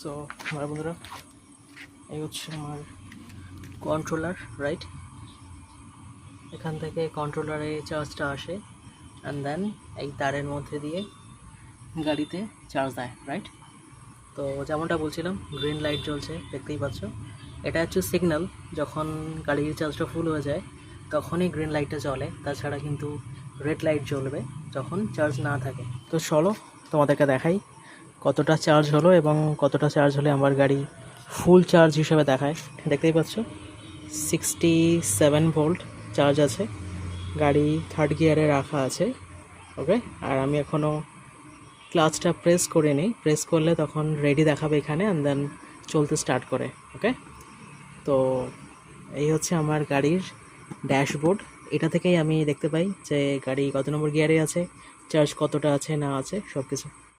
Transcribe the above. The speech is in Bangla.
সো আমার বন্ধুরা, এই হচ্ছে আমার কন্ট্রোলার, রাইট? এখান থেকে কন্ট্রোলারে চার্জটা আসে অ্যান্ড দেন এই তারের মধ্যে দিয়ে গাড়িতে চার্জ দেয়, রাইট? তো যেমনটা বলছিলাম, গ্রিন লাইট জ্বলছে, দেখতেই পাচ্ছ। এটা হচ্ছে সিগন্যাল, যখন গাড়ির চার্জটা ফুল হয়ে যায় তখনই গ্রিন লাইটটা জ্বলে, তাছাড়া কিন্তু রেড লাইট জ্বলবে যখন চার্জ না থাকে। তো চলো তোমাদেরকে দেখাই কতটা চার্জ হলো এবং কতটা চার্জ হলে আমার গাড়ি ফুল চার্জ হিসেবে দেখায়। দেখতেই পাচ্ছ 67 ভোল্ট চার্জ আছে, গাড়ি থার্ড গিয়ারে রাখা আছে, ওকে। আর আমি এখনও ক্লাচটা প্রেস করে নিই, প্রেস করলে তখন রেডি দেখাবে এখানে অ্যান্ড দেন চলতে স্টার্ট করে, ওকে। তো এই হচ্ছে আমার গাড়ির ড্যাশবোর্ড, এটা থেকেই আমি দেখতে পাই যে গাড়ি কত নম্বর গিয়ারে আছে, চার্জ কতটা আছে না আছে, সব কিছু।